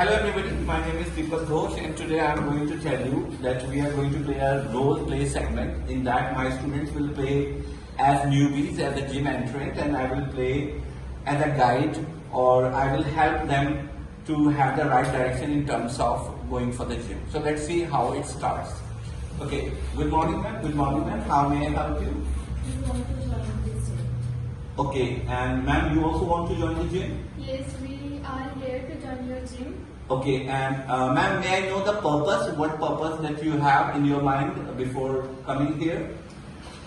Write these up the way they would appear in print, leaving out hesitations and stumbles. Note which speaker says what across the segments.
Speaker 1: Hello everybody, my name is Deepak Ghosh and today I am going to tell you that we are going to play a role play segment. In that my students will play as newbies, as a gym entrant, and I will play as a guide, or I will help them to have the right direction in terms of going for the gym. So let's see how it starts. Okay, good morning ma'am, how may I help you?
Speaker 2: We want to join this gym.
Speaker 1: Okay, and ma'am, you also want to join the gym?
Speaker 2: Yes, we are here to join your gym.
Speaker 1: Okay, and ma'am, may I know the purpose, what purpose that you have in your mind before coming here?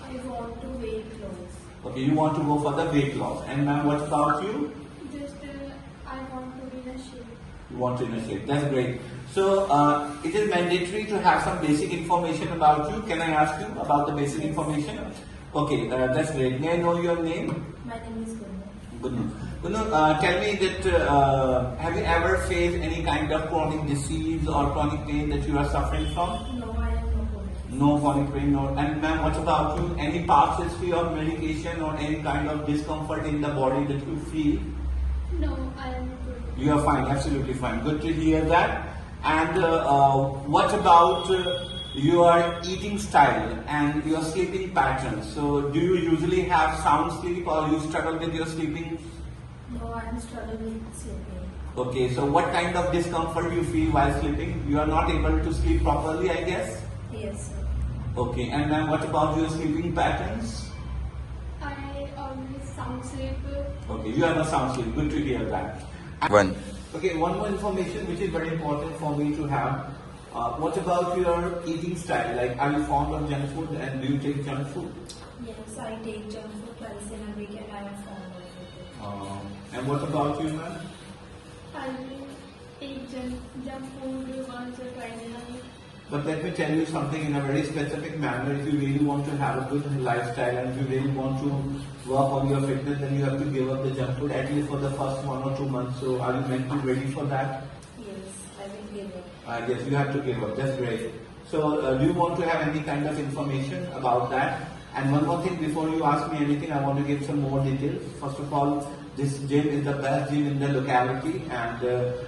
Speaker 2: I want to weight loss.
Speaker 1: Okay, you want to go for the weight loss. And ma'am, what about you?
Speaker 2: Just I want to be in a shape.
Speaker 1: You want to initiate. That's great. So, it is mandatory to have some basic information about you. Can I ask you about the basic information? Okay, that's great. May I know your name?
Speaker 2: My name is Gunu.
Speaker 1: Gunu, tell me that have you ever faced any kind of chronic disease or chronic pain that you are suffering from?
Speaker 2: No, I am no chronic.
Speaker 1: No chronic pain, no. And ma'am, what about you? Any past history of medication or any kind of discomfort in the body that you feel?
Speaker 2: No, I am good.
Speaker 1: You are fine, absolutely fine. Good to hear that. And what about your eating style and your sleeping patterns? So, do you usually have sound sleep or you struggle with your sleeping?
Speaker 2: No, I am struggling with sleeping.
Speaker 1: Okay, so what kind of discomfort you feel while sleeping? You are not able to sleep properly, I guess?
Speaker 2: Yes, sir.
Speaker 1: Okay, and then what about your sleeping patterns?
Speaker 2: I always sound sleep.
Speaker 1: Okay, you have a sound sleep. Good to hear that.
Speaker 3: One.
Speaker 1: Okay, one more information which is very important for me to have. What about your eating style? Like, are you fond of junk food and do you take junk food?
Speaker 2: Yes, I take junk food twice in a week and I am fond of it.
Speaker 1: And what about you, ma'am?
Speaker 2: I will take junk food once or twice in a week.
Speaker 1: But let me tell you something in a very specific manner. If you really want to have a good lifestyle and if you really want to work on your fitness, then you have to give up the junk food at least for the first 1 or 2 months. So are you mentally ready for that?
Speaker 2: Yes, I will give it.
Speaker 1: Yes, you have to give up. That's great. So do you want to have any kind of information about that? And one more thing before you ask me anything, I want to give some more details. First of all, this gym is the best gym in the locality, and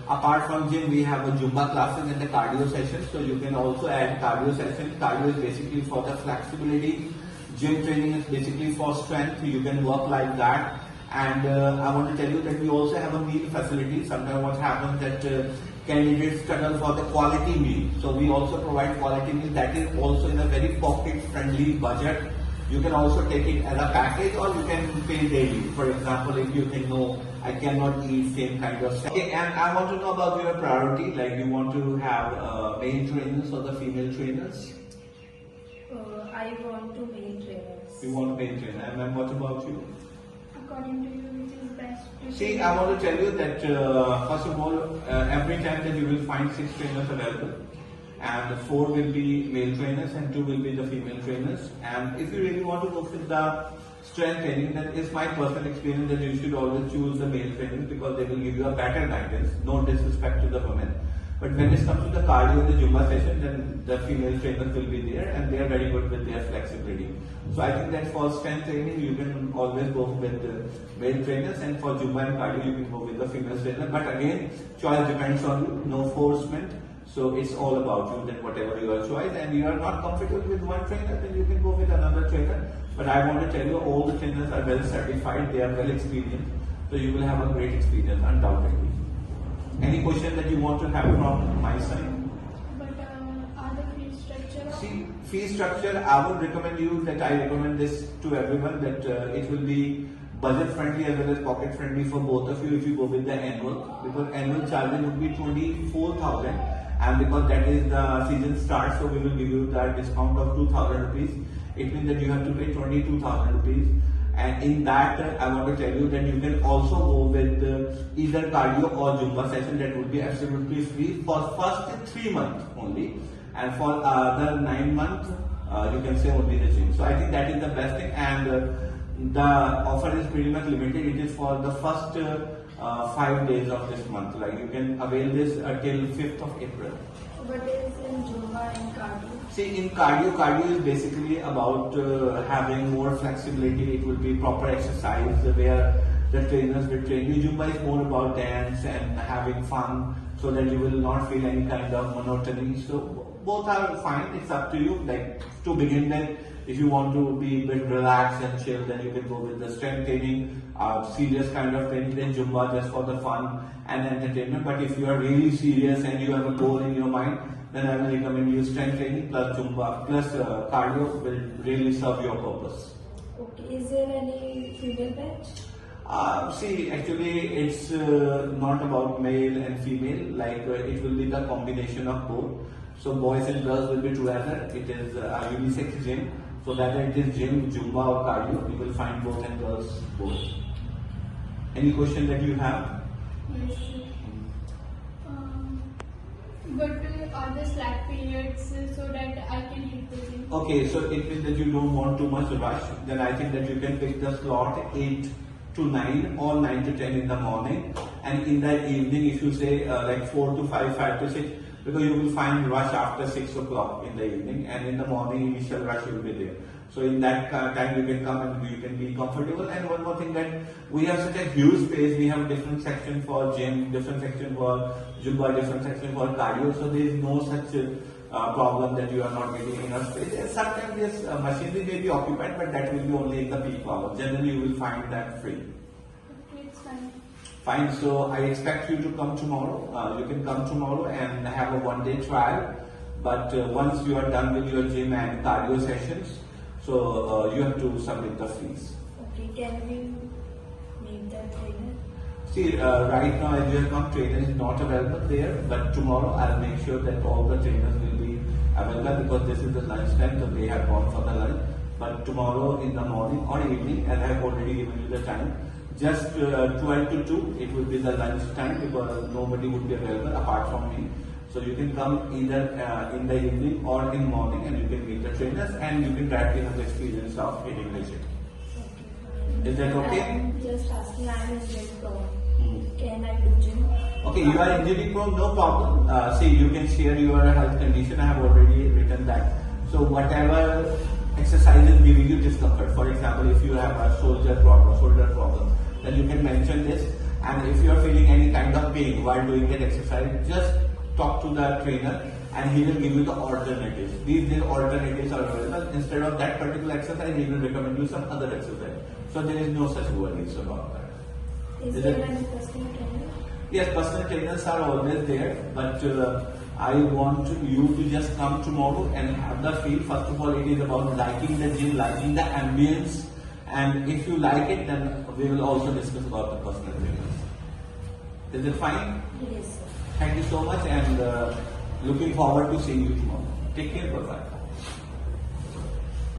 Speaker 1: apart from gym, we have a Zumba classes and the cardio session. So you can also add cardio session. Cardio is basically for the flexibility. Gym training is basically for strength. You can work like that. And I want to tell you that we also have a meal facility. Sometimes what happens that candidates struggle for the quality meal. So we also provide quality meal that is also in a very pocket-friendly budget. You can also take it as a package or you can pay daily. For example, if you think, no, I cannot eat same kind of stuff. Okay, and I want to know about your priority, like you want to have male trainers or the female trainers?
Speaker 2: I want to male trainers.
Speaker 1: You want male trainer. And then what about you?
Speaker 2: According to you, which is best to
Speaker 1: See, I want to tell you that first of all, every time that you will find 6 trainers available. And 4 will be male trainers and 2 will be the female trainers. And if you really want to go with the strength training, then it's my personal experience that you should always choose the male trainers because they will give you a better guidance. No disrespect to the women. But when it comes to the cardio and the Zumba session, then the female trainers will be there and they are very good with their flexibility. So I think that for strength training, you can always go with the male trainers, and for Zumba and cardio, you can go with the female trainer. But again, choice depends on you, no forcement. So it's all about you, then whatever your choice, and you are not comfortable with one trainer, then you can go with another trainer. But I want to tell you, all the trainers are well certified, they are well experienced, so you will have a great experience, undoubtedly. Any question that you want to have from my side?
Speaker 2: But are the fee structure?
Speaker 1: See, fee structure, I would recommend you that I recommend this to everyone that it will be budget friendly as well as pocket friendly for both of you if you go with the annual, because annual charges would be 24,000. And because that is the season starts, so we will give you that discount of 2,000 rupees. It means that you have to pay 22,000 rupees. And in that, I want to tell you that you can also go with either cardio or Zumba session. That would be absolutely free for first 3 months only. And for the 9 months, you can say only the gym. So I think that is the best thing. And the offer is pretty much limited. It is for the first 5 days of this month. Like you can avail this till 5th of April.
Speaker 2: What is in Zumba and cardio?
Speaker 1: See, in cardio is basically about having more flexibility. It will be proper exercise where the trainers will train you. Zumba is more about dance and having fun, so that you will not feel any kind of monotony. So both are fine. It's up to you. Like to begin with, if you want to be a bit relaxed and chill, then you can go with the strength training, serious kind of training, then Zumba just for the fun and entertainment. But if you are really serious and you have a goal in your mind, then I will recommend you strength training plus Zumba plus cardio will really serve your purpose.
Speaker 2: Okay, is there any female batch?
Speaker 1: See, actually, it's not about male and female. Like it will be the combination of both. So boys and girls will be together. It is a unisex gym. So whether it is gym, Zumba or cardio, you will find both and girls both. Any question that you have?
Speaker 3: Yes, sir. But are the slack periods so that I can hit the gym?
Speaker 1: Okay, so it means that you don't want too much rush. Then I think that you can pick the slot 8 to 9 or 9 to 10 in the morning, and in the evening if you say like 4 to 5, 5 to 6, because you will find rush after 6 o'clock in the evening, and in the morning initial rush will be there. So in that time you can come and you can be comfortable. And one more thing, that we have such a huge space. We have different section for gym, different section for Zumba, different section for cardio. So there is no such problem that you are not getting enough space. And sometimes yes, machinery may be occupied, but that will be only in the peak hour. Generally you will find that free.
Speaker 3: Okay, it's fine.
Speaker 1: Fine, so I expect you to come tomorrow. You can come tomorrow and have a one-day trial. But once you are done with your gym and cardio sessions, so you have to submit the fees.
Speaker 2: Okay, can we meet the trainer?
Speaker 1: See, right now as you have come, trainer is not available there. But tomorrow I'll make sure that all the trainers will be available, because this is the lunch time, so they have gone for the lunch. But tomorrow in the morning or evening, as I have already given you the time, just 12 to 2, it will be the lunch time, because nobody would be available apart from me. So you can come either in the evening or in morning, and you can meet the trainers and you can directly have the experience of hitting the gym.
Speaker 2: Okay, fine.
Speaker 1: Is that okay?
Speaker 2: I'm just asking, I'm in gym pro.
Speaker 1: Hmm.
Speaker 2: Can I do gym?
Speaker 1: Okay, you are engineering pro, no problem. See, you can share your health condition. I have already written that. So whatever exercise is giving you discomfort, for example, if you have a shoulder problem, then you can mention this. And if you are feeling any kind of pain while doing that exercise, just talk to the trainer and he will give you the alternatives. These alternatives are available. Instead of that particular exercise, he will recommend you some other exercise. So there is no such worries about that.
Speaker 2: Is there any personal trainer?
Speaker 1: Yes, personal trainers are always there, but I want you to just come tomorrow and have the feel. First of all, it is about liking the gym, liking the ambience, and if you like it, then we will also discuss about the personal trainers. Is it fine?
Speaker 2: Yes, sir.
Speaker 1: Thank you so much, and looking forward to seeing you tomorrow. Take care, bye-bye.